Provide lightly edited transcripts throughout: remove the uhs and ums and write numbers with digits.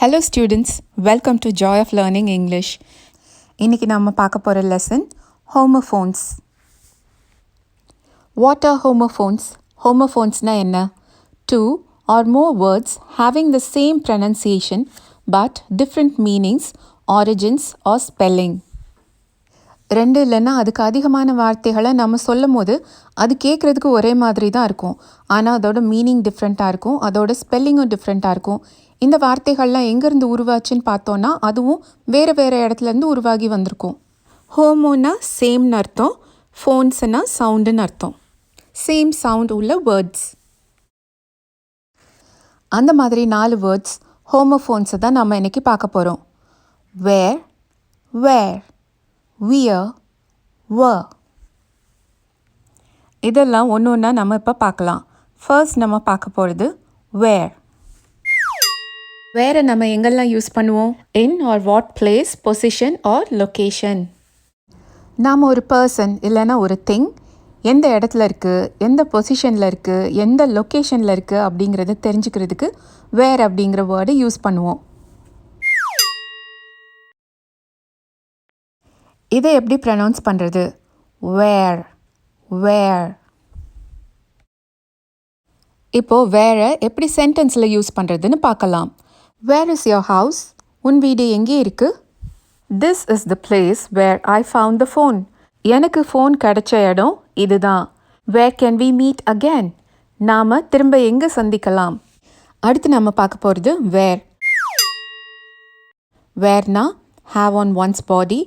Hello students, welcome to Joy of Learning English. இன்னைக்கு நாம பார்க்க போற lesson Homophones. What are homophones? Homophonesனா என்ன? Two or more words having the same pronunciation but different meanings, origins or spelling. ரெண்டு இல்லைன்னா அதுக்கு அதிகமான வார்த்தைகளை நம்ம சொல்லும் போது அது கேட்குறதுக்கு ஒரே மாதிரி தான் இருக்கும். ஆனால் அதோட மீனிங் டிஃப்ரெண்ட்டாக இருக்கும், அதோட ஸ்பெல்லிங்கும் டிஃப்ரெண்ட்டாக இருக்கும். இந்த வார்த்தைகள்லாம் எங்கேருந்து உருவாச்சுன்னு பார்த்தோன்னா அதுவும் வேறு வேறு இடத்துலேருந்து உருவாகி வந்திருக்கும். ஹோமோனா சேம்னு அர்த்தம், ஃபோன்ஸ்னா சவுண்டுன்னு அர்த்தம். சேம் சவுண்ட் உள்ள வேர்ட்ஸ். அந்த மாதிரி 4 வேர்ட்ஸ் ஹோமோஃபோன்ஸை தான் நம்ம இன்றைக்கி பார்க்க போகிறோம். வேர், வேர், வியர், were. இதெல்லாம் ஒன்று ஒன்றா நம்ம இப்போ பார்க்கலாம். ஃபர்ஸ்ட் நம்ம பார்க்க போகிறது வேர். வேரை நம்ம எங்கெல்லாம் யூஸ் பண்ணுவோம்? In or what place, position or location. நாம் ஒரு பர்சன் இல்லைன்னா ஒரு திங் எந்த இடத்துல இருக்குது, எந்த பொசிஷனில் இருக்குது, எந்த லொக்கேஷனில் இருக்குது அப்படிங்கிறத தெரிஞ்சுக்கிறதுக்கு வேர் அப்படிங்கிற வேர்டை யூஸ் பண்ணுவோம். இதை எப்படி ப்ரொனவுன்ஸ் பண்ணுறது? வேர், வேர். இப்போது வேரை எப்படி சென்டென்ஸில் யூஸ் பண்ணுறதுன்னு பார்க்கலாம். Where is your house? உன் வீடு எங்கே இருக்கு? This is the place where I found the phone. எனக்கு ஃபோன் கிடைச்ச இடம் இதுதான். Where can we meet again? நாம திரும்ப எங்கே சந்திக்கலாம்? அடுத்து நம்ம பார்க்க போகிறது where. Whereனா have on one's body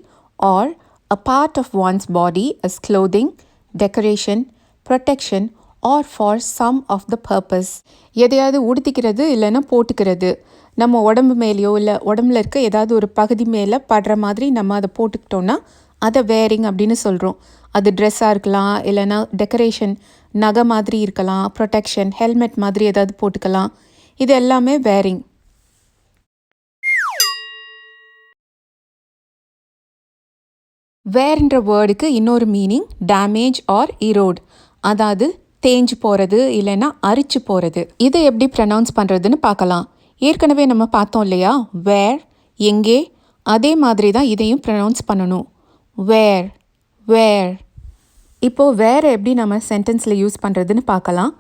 or a part of one's body as clothing, decoration, protection or for some of the purpose. எதையாவது உடுத்திக்கிறது இல்லைன்னா போட்டுக்கிறது. நம்ம உடம்பு மேலேயோ இல்லை உடம்புல இருக்க ஏதாவது ஒரு பகுதி மேலே படுற மாதிரி நம்ம அதை போட்டுக்கிட்டோன்னா அதை வேரிங் அப்படின்னு சொல்கிறோம். அது ட்ரெஸ்ஸாக இருக்கலாம், இல்லைன்னா டெக்கரேஷன், நகை மாதிரி இருக்கலாம், ப்ரொடெக்ஷன், ஹெல்மெட் மாதிரி ஏதாவது போட்டுக்கலாம். இது எல்லாமே வேரிங். வேர்ன்ற வேர்டுக்கு இன்னொரு மீனிங் டேமேஜ் ஆர் இரோட், அதாவது தேஞ்சு போகிறது இல்லைன்னா அரிச்சு போகிறது. இதை எப்படி ப்ரொனவுன்ஸ் பண்ணுறதுன்னு பார்க்கலாம். ஏற்கனவே நம்ம பார்த்தோம் இல்லையா, வேர் எங்கே, அதே மாதிரி தான் இதையும் ப்ரொனவுன்ஸ் பண்ணணும். வேர், வேர். இப்போது வேரை எப்படி நம்ம சென்டென்ஸில் யூஸ் பண்ணுறதுன்னு பார்க்கலாம்.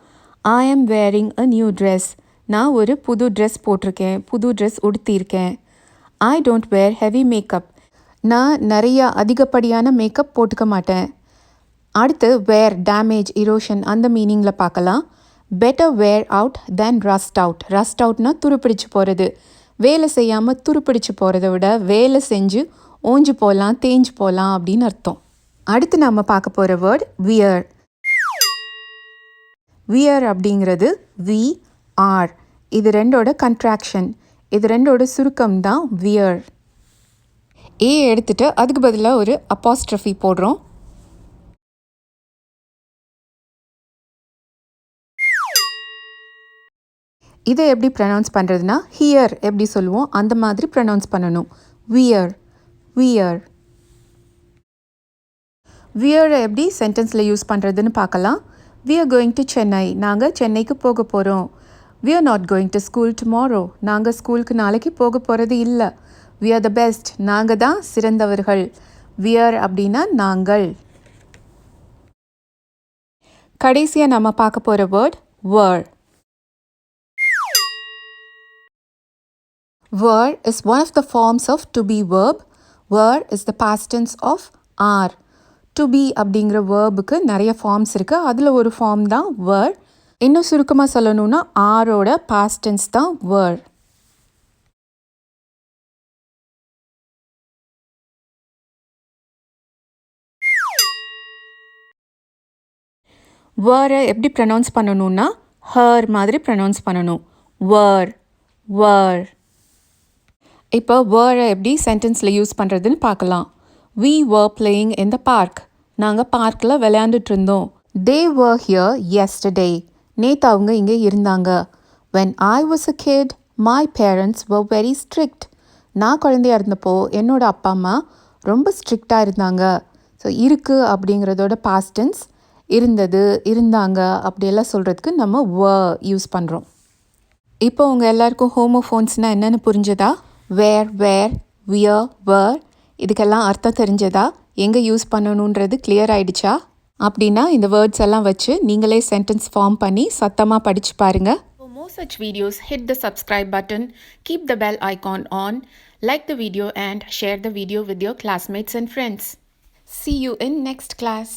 ஐ ஆம் வேரிங் அ நியூ ட்ரெஸ். நான் ஒரு புது ட்ரெஸ் போட்டிருக்கேன், புது ட்ரெஸ் உடுத்தியிருக்கேன். I don't wear heavy makeup. நான் நிறையா அதிகப்படியான மேக்கப் போட்டுக்க மாட்டேன். அடுத்து வேர், டேமேஜ், இரோஷன் அந்த மீனிங்கில் பார்க்கலாம். Better wear out then rust out. Rust அவுட்னா துருப்பிடிச்சு போகிறது. வேலை செய்யாமல் துருப்பிடிச்சு போகிறத விட வேலை செஞ்சு ஓஞ்சு போகலாம், தேஞ்சு போகலாம் அப்படின்னு அர்த்தம். அடுத்து நம்ம பார்க்க போகிற வேர்ட் வியர். வியர் அப்படிங்கிறது VR. இது ரெண்டோட கன்ட்ராக்ஷன், இது ரெண்டோட சுருக்கம் தான் வியர். ஏ எடுத்துட்டு அதுக்கு பதிலாக ஒரு அப்பாஸ்ட்ரஃபி போடுறோம். இதை எப்படி ப்ரொனவுன்ஸ் பண்ணுறதுனா ஹியர் எப்படி சொல்லுவோம் அந்த மாதிரி ப்ரொனவுன்ஸ் பண்ணணும். Wear, wear. வியரை எப்படி சென்டென்ஸில் யூஸ் பண்ணுறதுன்னு பார்க்கலாம். We are going to Chennai. நாங்கள் சென்னைக்கு போக போகிறோம். We are not going to school tomorrow. நாங்கள் ஸ்கூலுக்கு நாளைக்கு போக போகிறது இல்லை. We are the best. நாங்கள் தான் சிறந்தவர்கள். வியர் அப்படின்னா நாங்கள். கடைசியாக நம்ம பார்க்க போகிற word were. Were is one of the forms of to be verb. Were is the past tense of are. To be அப்படிங்கிற வேர்புக்கு நிறைய ஃபார்ம்ஸ் இருக்குது. அதில் ஒரு ஃபார்ம் தான் were. இன்னும் சுருக்கமாக சொல்லணும்னா ஆரோட past tense தான் were. were எப்படி ப்ரொனவுன்ஸ் பண்ணணும்னா her மாதிரி ப்ரொனவுன்ஸ் பண்ணணும். were, were. இப்போ வேரை எப்படி சென்டென்ஸில் யூஸ் பண்ணுறதுன்னு பார்க்கலாம். We were playing in the park. நாங்கள் பார்க்கில் விளையாண்டுட்டு இருந்தோம். They were here yesterday. நேற்று அவங்க இங்கே இருந்தாங்க. When I was a kid, my parents were very strict. நான் குழந்தையா இருந்தப்போ என்னோட அப்பா அம்மா ரொம்ப ஸ்ட்ரிக்டாக இருந்தாங்க. ஸோ இருக்குது அப்படிங்கிறதோட பாஸ்ட் டென்ஸ் இருந்தது, இருந்தாங்க அப்படியெல்லாம் சொல்கிறதுக்கு நம்ம were யூஸ் பண்ணுறோம். இப்போ உங்கள் எல்லாருக்கும் ஹோமோஃபோன்ஸ்னால் என்னென்னு புரிஞ்சதா? வேர், வியர் இதுக்கெல்லாம் அர்த்தம் தெரிஞ்சதா? எங்கே யூஸ் பண்ணணுன்றது கிளியர் ஆயிடுச்சா? அப்படின்னா இந்த வேர்ட்ஸ் எல்லாம் வச்சு நீங்களே சென்டென்ஸ் ஃபார்ம் பண்ணி சத்தமாக படித்து பாருங்கள். For more such videos, hit the subscribe button, keep the bell icon on, like the video and share the video with your classmates and friends. See you in next class.